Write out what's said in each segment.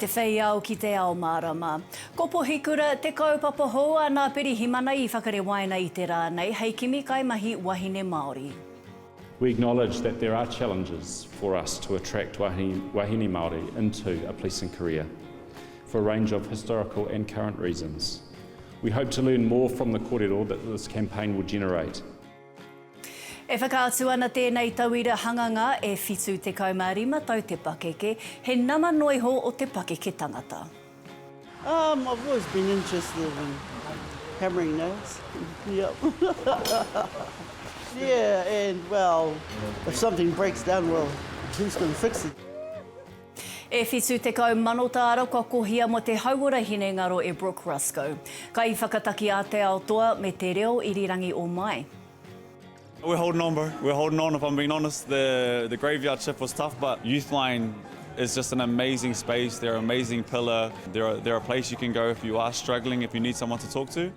te whei au ki Te Ao Mārama. Ko Puhikura, te kaupapa hoa nā pirihimana I whakarewaina I te rānei, hei kimi kaimahi wahine Māori. We acknowledge that there are challenges for us to attract wahine Māori into a policing career for a range of historical and current reasons. We hope to learn more from the kōrero that this campaign will generate. E whakaatu ana tēnei tauira hanganga e whitu te kaumārima tau te pakeke, he nama noiho o te pakeke tangata. I've always been interested in hammering nails. Yep. Yeah, and well, if something breaks down, well, who's going to fix it? E whitu tekau mano tāra kua kohia mo te hauora hinengaro e Brook Ruscoe. Kaiwhakataki a Te Ao Toa me te reo irirangi o mai. We're holding on, bro. We're holding on, if I'm being honest. The graveyard shift was tough, but Youthline is just an amazing space. They're an amazing pillar. They're a place you can go if you are struggling, if you need someone to talk to.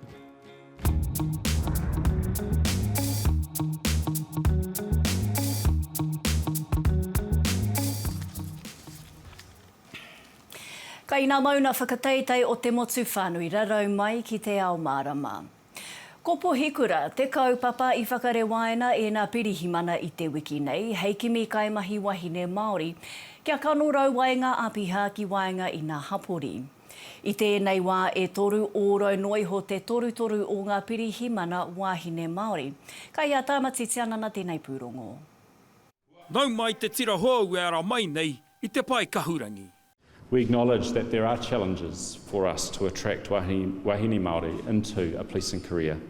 Kai nā mauna whakateitei o te motu whānui rarau mai ki Te Ao Mārama. Ko Puhikura, te kaupapa I whakarewaina e nā pirihimana I te wiki nei, hei kimi kaimahi wahine Māori, kia kano rau waenga apiha ki waenga I nā hapori. I tēnei wā e toru ōrau noiho te toru o ngā pirihimana wahine Māori. Kai a tāmatiti anana tēnei pūrongo. Nau mai te tira hou e ara mai nei I te pai kahurangi. We acknowledge that there are challenges for us to attract wahine Māori into a policing career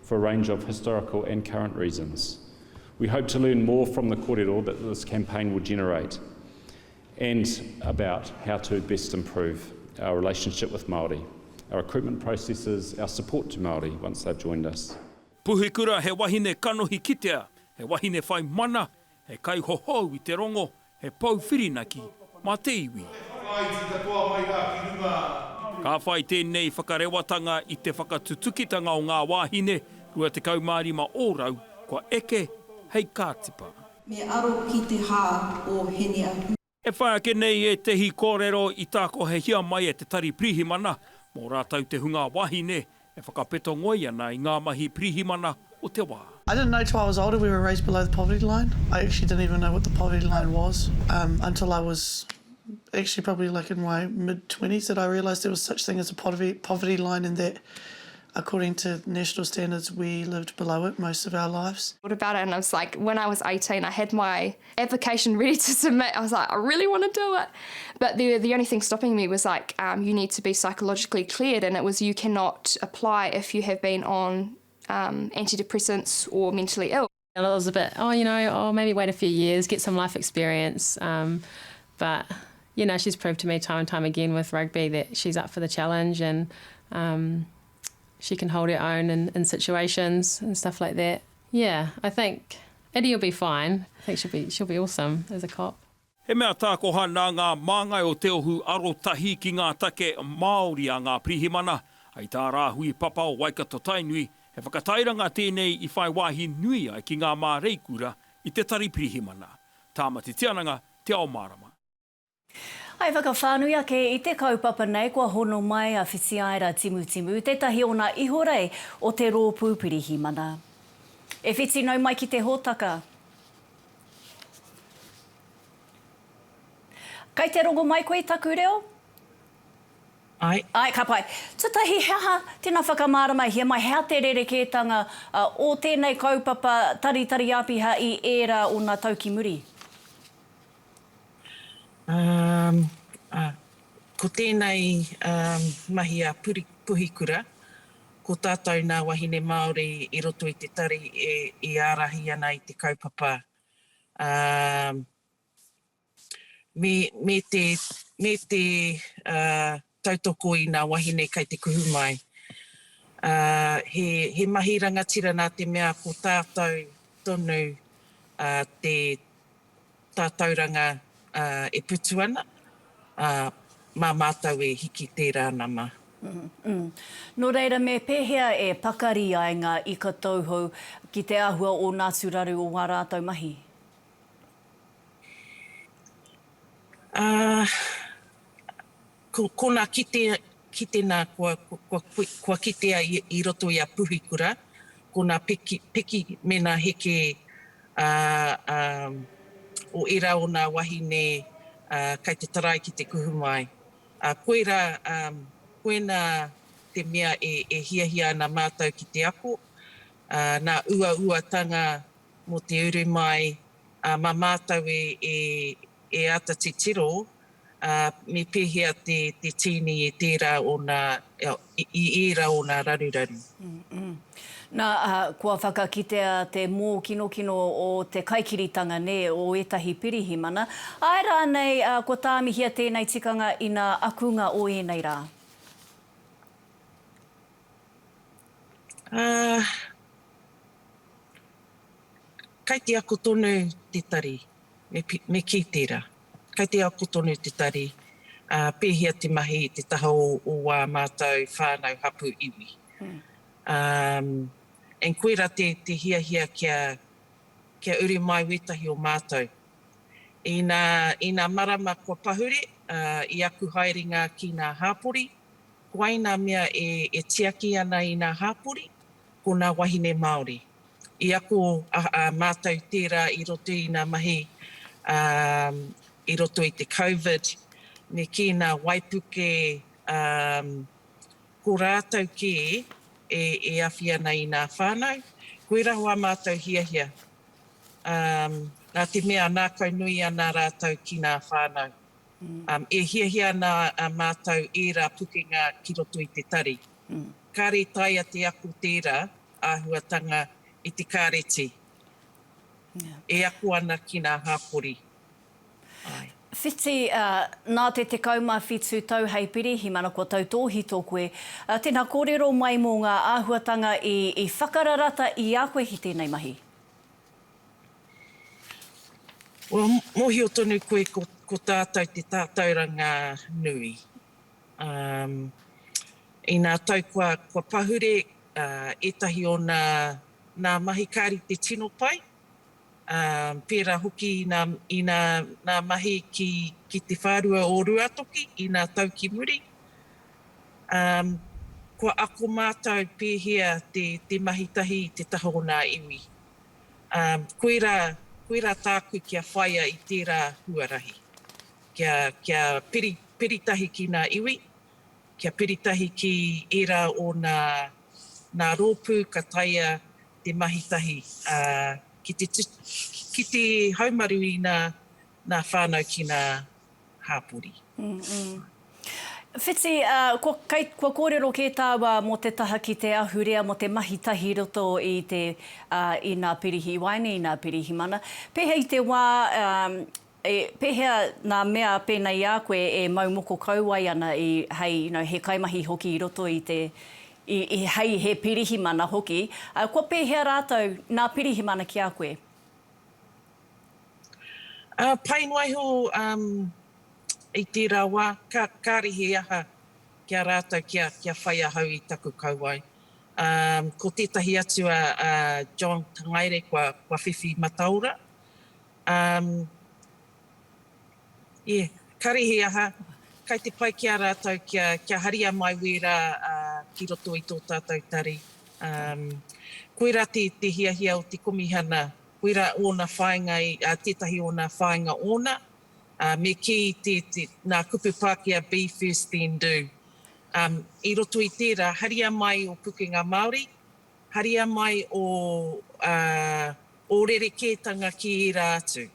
for a range of historical and current reasons. We hope to learn more from the kōrero that this campaign will generate and about how to best improve our relationship with Māori, our recruitment processes, our support to Māori once they've joined us. Puhikura he wahine kanohi kitea, he wahine whai mana, he kai hohou I te rongo, he pau whirinaki, mā te iwi. Ka whai tēnei whakarewatanga I te whakatutukitanga o ngā wahine, rua te kaumārima ōrau, kua eke hei kātipa. Me aro ki te hā o hene ahu. E whai ake nei e te hi kōrero I tāko he hia mai e te tari pirihimana, mō rātau te hunga wahine, e whakapeto ngoi ana I ngā mahi pirihimana o te wā. I didn't know till I was older we were raised below the poverty line. I actually didn't even know what the poverty line was until I was actually probably like in my mid-20s that I realised there was such thing as a poverty line and that according to national standards we lived below it most of our lives. What about it? And I was like, when I was 18 I had my application ready to submit. I was like, I really want to do it. But the only thing stopping me was like, you need to be psychologically cleared, and it was you cannot apply if you have been on antidepressants or mentally ill. And it was a bit, maybe wait a few years, get some life experience. But you know, she's proved to me time and time again with rugby that she's up for the challenge, and she can hold her own in situations and stuff like that. Yeah, I think Eddie will be fine. I think she'll be awesome as a cop. He mea tākoha nā ngā māngai o te ohu arotahi ki ngā take Māori a ngā pirihimana, ai tā rāhui papa o Waikato Tainui, he whakatairanga tēnei I whai wāhi nui ai ki ngā mā reikura I te tari pirihimana. Tāmati tiananga, Te Ao Mārama. Ai whakawhānui ake I te kaupapa nei kua hono mai a whitiaira timu, tētahi o nā ihorei o te rōpū pirihimana. E whiti nau mai ki te hōtaka. Kai te rongo mai koe I taku reo? Ai. Ai, ka pai. Tatahi hea tēnā whakamārama hia mai, hea te rerekētanga o tēnei kaupapa tari apiha I era o nā tauki muri? Ko tēnei mahi a Puhikura, ko tātou nā wahine Māori I roto I te tari e ārahi ana I te kaupapa. Me te tautoko I nā wahine kei te kuhu mai. He mahi rangatira nā te mea ko tātou tonu te tātauranga e putu ana, mā mātou e hiki tērā nama. No reira, me pēhea e pakari ainga I ka tauhou ki te āhua o nā tūraru o wā rātou mahi? Kona kite nā kua kitea I roto I a Puhikura, kona piki me nā heke o ira o nā wahine kai te tarai ki te kuhu mai. Koe nā te mea e hiahia ana mātou ki te ako, nā ua mo te uru mai, ma mātou e ata te tiro, me pēhea te tini e tērā o nā, I ira o nā raruraru. Kua whakakitea te mō kino o te kaikiritanga ne o etahi pirihimana. Ai rā nei, ko tāmihia tēnei tikanga I nā akunga o ēnei rā? Kai te ako tonu te tari, me ki tērā. Kai te ako tonu te tari, pēhea te mahi te taha o wā mātou whānau hapu iwi. En koera te hiahia kia uri mai wetahi o mātou. I nā marama kua pahure, I aku haerenga ki nā hāpori, koai nā mea e tiaki ana I nā hāpori, ko nā wahine Māori. I ako mātou tērā I roto I nā mahi, I roto I te COVID, me ki nā waipuke ko rātou ki e awhi ana I nā whānau, koe rahoa mātou hiahia. Nā te mea nākau nui ana rātou ki nā whānau. E hiahia ana mātou e rā pukenga ki roto I te tari. Kāre taia te ako tērā, āhuatanga I te kāreti. E ako ana ki nā hāpori. Whiti, nā te tekau mā whitu tau hei pirihimana ko tau tōhito koe, tēnā kōrero mai mō ngā āhuatanga I whakararata I a koe hi tēnei mahi? Mohi o tonu koe ko tātou te tātauranga nui. I nā tau kua pahure, etahi o nā mahi kāri te tino pai, pērā hoki I nā mahi ki te whārua o Ruatoki, I nā tau ki muri. Kua ako mātou pēhea te mahitahi te taha o nā iwi. Koera tāku kia whaia I tērā huarahi. Kia piritahi ki nā iwi, kia piritahi ki ira o nā rōpū ka taia te mahitahi. Ki te haumaru I nā whānau ki nā hāpori. Whiti, kua kōrero ke tāua mō te taha ki te ahurea mo te mahitahi roto I nā pirihiwaina, I nā pirihimana. Pēhea I te wā, pēhea nā mea pēnei a koe e maumoko kauai ana he kaimahi hoki I roto I hei he pirihimana hoki. Kua pēhea rātou nā pirihimana ki a koe? Pai noiho I tērā wā, kārihe aha kia rātou kia whai ahau I taku kauai. Ko tētahi atu John Tangaire kua whiwhi mataura. Karihe aha, kai te pai kia rātou kia haria mai wera ki roto I tō tātou tari. Koera te hiahia o te komihana, koera o nā whainga, tētahi o nā whainga ona, me ki nā kupu Pākehā be first then do. I roto I tērā, haria mai o pukenga Māori, haria mai o rerekētanga ki ira atu.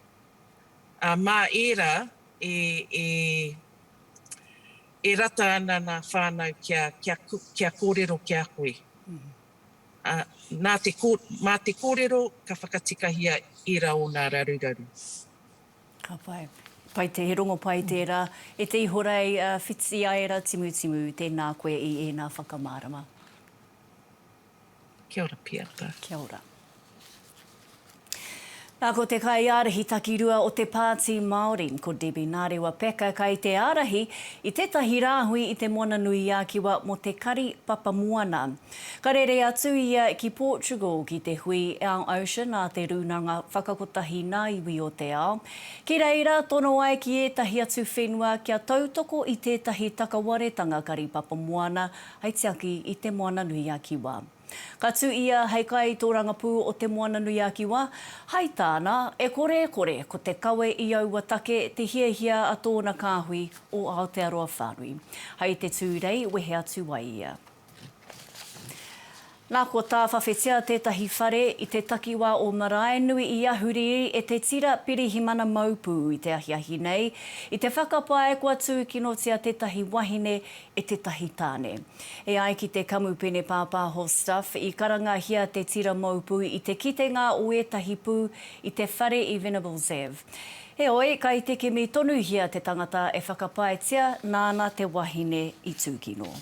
Mā era e rata ana nā whānau kia kōrero kia koe. Mā te kōrero, ka whakatikahia ira o nā raruraru. Ka pai. Pai te he rongo pai tērā. E te ihorei whiti aera timu tēnā koe I ēnā whakamārama. Kia ora piata. Kia ora. Ko te kaiarahi takirua o te pāti Māori, ko Debbie Nārewa Peka kai te arahi i tētahi rāhui i te moana nui ākiwa mo te kari papamoana. Ka rere atu ia ki Portugal ki te hui Ao Ocean a te rūnanga whakakotahi nā iwi o te ao. Ki reira, tono ai ki ētahi atu whenua kia tautoko i tētahi takawaretanga kari papamoana haitiaki i te moana nui ākiwa. Ka tū ia hei kai tō rangapū o te moana nui ākiwa, hai tāna e kore ko te kawe i aua take te hiahia a tōna kāhui o Aotearoa whānui. Hei te tūrei wehe atu wai ia. Nā ko tā whawhetia tētahi whare i te takiwā o marae nui i ahuriri e te tira pirihimana maupū i te ahiahi nei, i te whakapae kua tū kinotia tētahi wahine e tētahi tāne. E ai ki te kamupene pāpāho stuff i karangahia te tira maupū i te kitenga o ētahi pū i te whare i Venerable Zev. He oi, kai te kimi tonuhia te tangata e whakapaetia nāna te wahine i tūkino.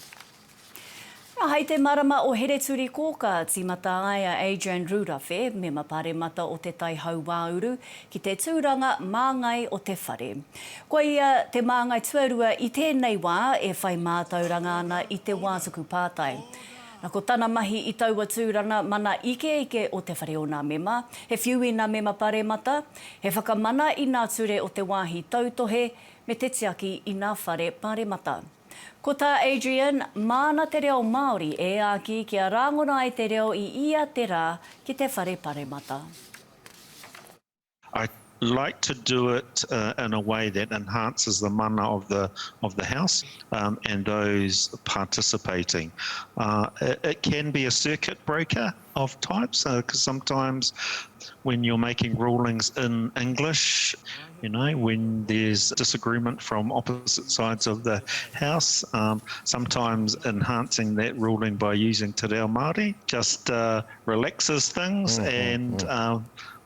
Hei te marama o here turi kōka tīmata aia Adrian Rurafe me mapare mata o te tai hauauru ki te tūranga māngai o te whare. Ko ia te māngai tuarua i tēnei wā e whai mātauranga ana i te wātuku pātai. Nā ko tāna mahi i taua tūranga mana ike o te whare o nā mema, he whiu nā mema pare mata, he whakamana i nā ture o te wāhi tautohe me te tiaki i nā whare pare mata. Ko tā Adrian, māna te reo Māori e āki kia rāngona ai te reo i ia te rā ki te whare pare mata. I like to do it in a way that enhances the mana of the house and those participating. It can be a circuit breaker of types, because sometimes when you're making rulings in English, you know, when there's disagreement from opposite sides of the house, sometimes enhancing that ruling by using Te Ao Mārama just relaxes things and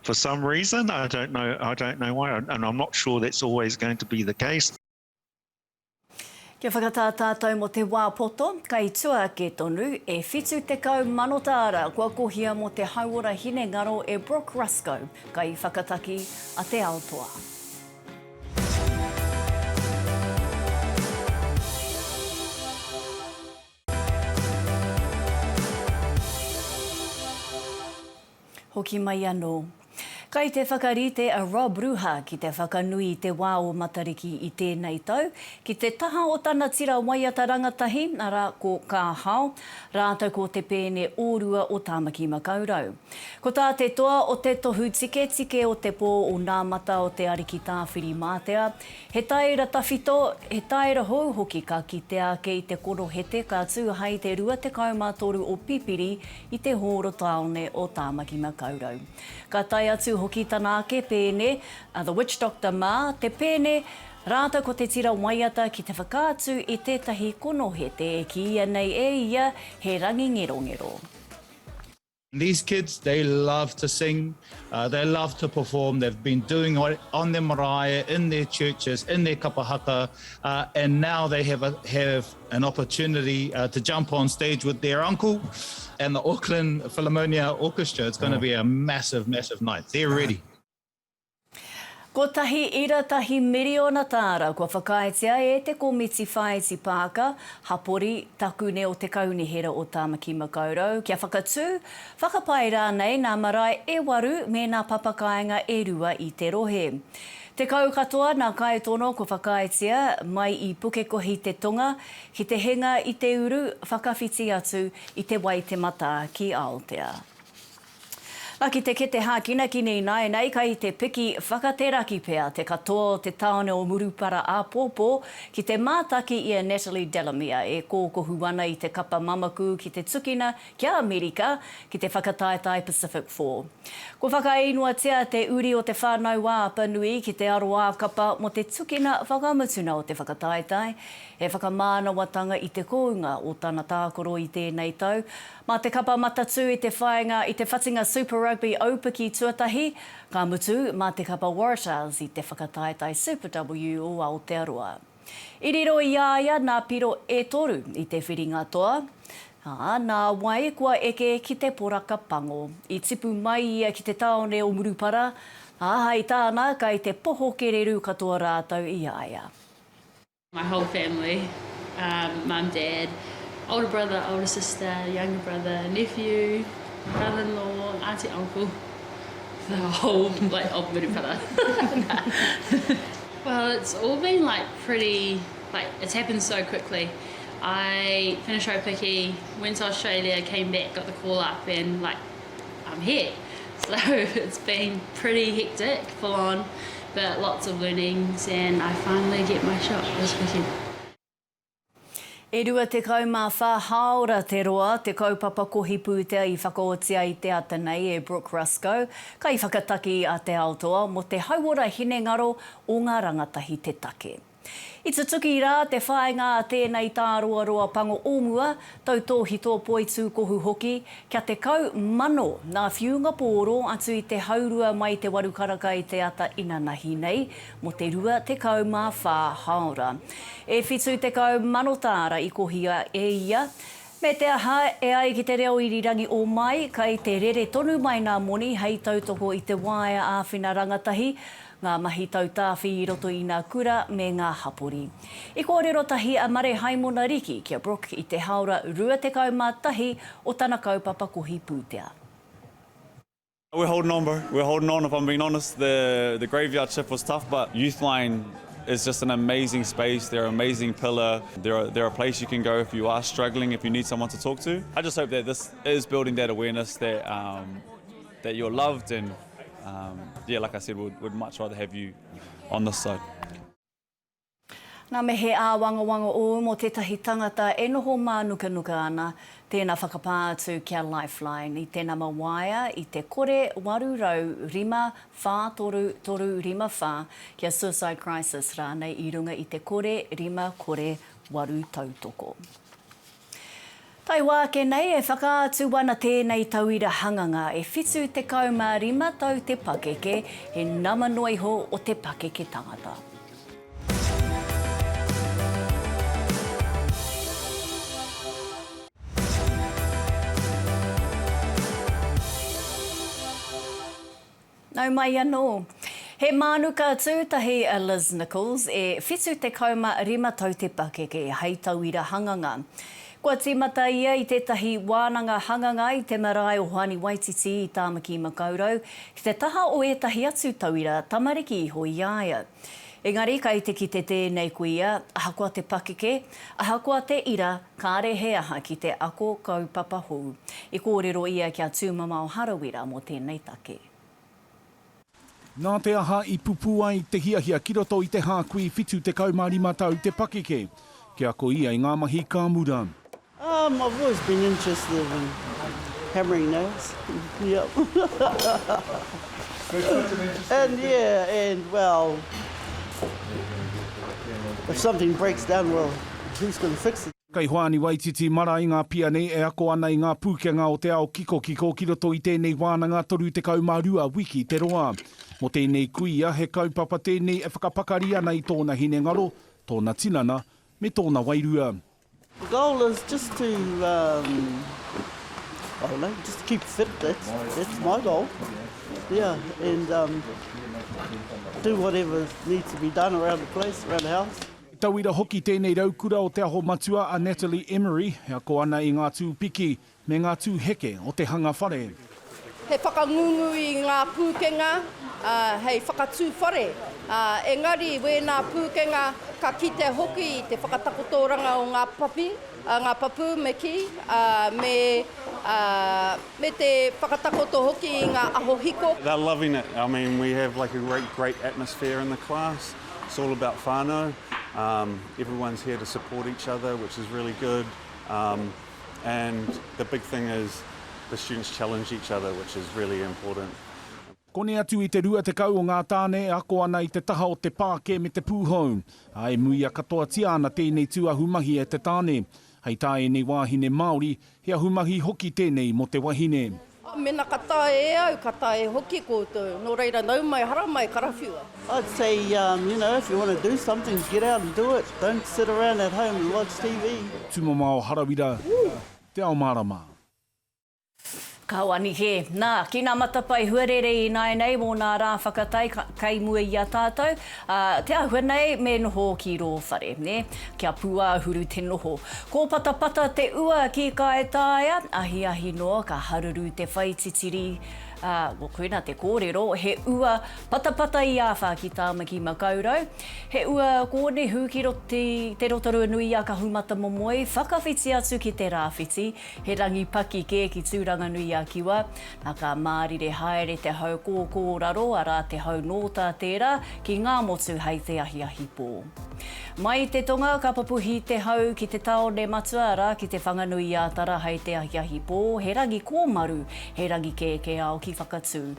for some reason, I don't know why, and I'm not sure that's always going to be the case. Kia whakatā tātou mo te wāpoto, kai tua ke tonu e whitu tekau mano tāra kua kohia mo te hauora hinengaro e Brook Ruscoe, Kaiwhakataki a Te Ao Toa. Hoki mai anō. Kai te whakarite a Rob Ruha ki te whakanui te wā o matariki i tēnei tau, ki te taha o tana tira waiata rangatahi, ara ko ka hao, rātou ko te pēne ōrua o tāmaki makaurau. Ko tā te toa o te tohu tike o te pō o nā mata o te ariki tāwhiri mātea, he tauira tawhito, he tauira hou hoki ka ki te ake i te koro hete ka tūhai te 23 o pipiri i te hōro taone o tāmaki makaurau. Ka tai atu hoki tāna ake pēne, the witch doctor mā, te pēne, rātou ko te tira waiata ki te whakaatu i tētahi konohete e ki ia nei e ia he rangi ngero. These kids, they love to sing, they love to perform. They've been doing it on their marae, in their churches, in their kapahaka, and now they have an opportunity to jump on stage with their uncle and the Auckland Philharmonia Orchestra. It's going to be a massive, massive night. They're ready. Ko tahi ira tahi miriona tāra kua whakaitea e te komiti whaiti pāka, hapori taku ne o te kaunihera o tāmaki makaurau. Kia whakatū, whakapai rānei nā marae e waru me nā papakainga e rua i te rohe. Tekau katoa nā kai tono ko whakaitea mai i puke kohi te tonga, ki te henga i te uru whakawhiti atu i te wai te mata ki Aotea. Ki te kete hākina ki nei kai te piki whakateraki pea te katoa te taone o murupara a pōpō ki te mātaki i a Natalie Delamere e kōkohu ana i te kapa mamaku ki te tukina kia Amerika ki te whakataetai Pacific 4. Ko whakainoatia te uri o te whānau wāpa nui ki te aroa kapa mo te tukina whakamutuna o te whakataetai, e whakamānawatanga i te kounga o tāna tākoro i tēnei tau. Mā te kapa matatu i te whainga i te whatinga Super Rugby Aupiki tuatahi, ka mutu mā te kapa Waratahs i te whakataetai Super W o Aotearoa. I riro i aia nā piro e toru i te whiringa toa. Nā wai kua eke ki te poraka pango. I tipu mai ia ki te taone o Murupara, Ahai tāna kai te poho kereru katoa rātou i aia. My whole family, mum, dad, older brother, older sister, younger brother, nephew, brother-in-law, auntie, uncle, the whole like old mirupara. Well, it's all been like pretty, like it's happened so quickly. I finished Opiki, went to Australia, came back, got the call up, and like I'm here. So it's been pretty hectic, full on, but lots of learnings, and I finally get my shot this weekend. E rua tekau mā whā hauora te roa, te kaupapa kohi pūtea i whakaotia i te tēnei e Brook Ruscoe, Kaiwhakataki a Te Ao Toa, mo te hauora hinengaro o ngā rangatahi te take. I te tuki rā, te whaenga a tēnei tāroa pango ōmua, tau tōhi tō poitu kohu hoki, kia te kau mano nā whiunga pōro atu i te haurua mai te warukaraka i te ata inanahi nei, mo te rua te kau mā whā hauora. E whitu te kau mano tāra i kohia e ia, me te aha e ai ki te reo irirangi o mai, kai te rere tonu mai nā moni hei tautoko i te waia āwhina rangatahi, ngā mahi tautāwhi i roto i ngā kura me ngā hapori. I kōrero tahi a mare haimona riki kia Brook i te haura rua te kau mātahi o tana kaupapa kohi pūtea. We're holding on, bro. We're holding on, if I'm being honest. The graveyard shift was tough, but Youthline is just an amazing space. They're an amazing pillar. They're a place you can go if you are struggling, if you need someone to talk to. I just hope that this is building that awareness that that you're loved, and yeah, like I said, would much rather have you on this side. Nā me he āwangawanga o mo tētahi tangata e noho mā nuka ana tēnā whakapātu kia Lifeline i tēnā mawaia i te kore waru rau rima whā toru rima whā kia Suicide Crisis rānei i runga i te kore rima kore waru tautoko. Tai wā ke nei e whakaatu wana tēnei tauira hanganga e whitu te kaumārima tau te pakeke he namanoiho o te pakeke tangata. Nau mai anō. He mānuka tūtahi a Liz Nichols e whitu te kaumārima tau te pakeke hei tauira hanganga. Kua tīmata ia i tētahi wānanga hanganga i te marae o Hoani Waititi i Tāmaki Makaurau, ki te taha o etahi atu tauira tamariki iho i aia. Engari, kai te ki te tēnei kuia, ahakoa te pakeke, ahakoa te ira, kāre he aha ki te ako kaupapa hou. I kōrero ia kia tūmama o Harawira mo tēnei take. Nā te aha i pupu ai te hiahia ki roto i te hākui whitu te kaumārima tau te pakeke. Kia ko ia i ngā mahi ka mura. I've always been interested in hammering nails. Yep. And yeah, and well, if something breaks down, well, who's going to fix it? Kai Hoani Waititi mara i ngā pia nei e ako ana i ngā pūkenga o te ao kiko ki roto i tēnei wānanga toru te kaumārua wiki te roa. Mo tēnei kuia he kaupapa tēnei e whakapakari ana i tōna hinengaro, tōna tinana, me tōna wairua. The goal is just to, I don't know, just to keep fit. That's my goal. Yeah, and do whatever needs to be done around the place, around the house. Tauira hoki tēnei raukura o te aho matua a Natalie Emery, hea ko ana i ngā tūpiki me ngā tūheke o te hanga whare. He whakangungu i ngā pūkenga, hei whakatū whare. Engari, wēnā pūkenga ka kite hoki i te whakatakotoranga o ngā papu me ki, me te whakatakoto hoki i ngā aho hiko. They're loving it. I mean, we have like a great atmosphere in the class. It's all about whānau. Everyone's here to support each other, which is really good. And the big thing is the students challenge each other, which is really important. Kone atu i te rua te kau o ngā tāne e ako ana i te taha o te pāke me te pūhou. Ai muia katoa tiana tēnei tuahumahi e te tāne. Hei tāe nei wahine Māori, he ahumahi hoki tēnei mo te wahine. Mena ka tae e au, ka tae hoki koutou. Nō reira nau mai, hara mai, karawhiua. I'd say, you know, if you want to do something, get out and do it. Don't sit around at home and watch TV. Tūmama o Harawira, Te Ao Mārama. Kawani he. Nā, ki nā matapai huarere I nai nei mō nā rā whakatai kai mua I a tātou. Te ahua nei me noho ki rō whare, ne? Kia pua huru te noho. Ko patapata te ua ki ka e tāia, ahi noa ka haruru te whai titiri. Koina te kōrero, he ua patapata I a whā ki tāmaki makaurau. He ua kōne hūkiro te rotorua nui a ka humata momoi, whakawhiti atu ki te rāwhiti, he rangi pakeke ki tūranga nui a kiwa, nā ka mārire haere te hau kōraro, arā te hau nōtā tērā, ki ngā motu hei te ahi pō. Mai te tonga, ka papuhi te hau ki te tao ne matua, arā ki te whanganui a tāra hei te ahi pō, he rangi kōmaru, he rangi ke ao ki whakaatu.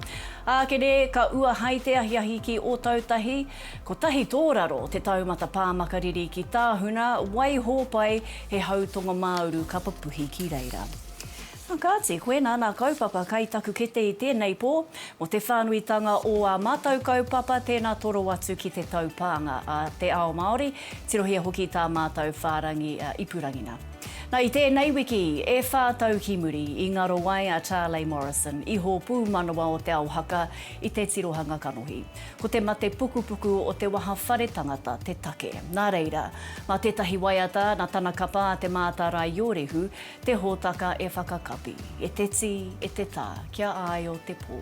Kere, ka ua hei te ahi ki o tautahi, ko tahi tōraro te taumata pāmakariri ki tāhuna, wai hōpai he hautonga Māori ka papuhi ki reira. Kāti, koe nā kaupapa kai taku kete I tēnei pō, mo te whānuitanga o a mātou kaupapa, tēnā toro atu ki te taupānga a Te Ao Māori, tirohia hoki tā mātou whārangi ipurangina. Nā, I tēnei wiki, e whātau ki muri I ngaro wai a Charlie Morrison, iho pū manawa o te ao haka I te tirohanga kanohi. Ko te mate pukupuku o te waha whare tangata, te take. Nā reira, mā tētahi waiata, nā tana kapa a te mātara I orehu, te hōtaka e whakakapi. E te ti, e te tā, kia ai o te pō.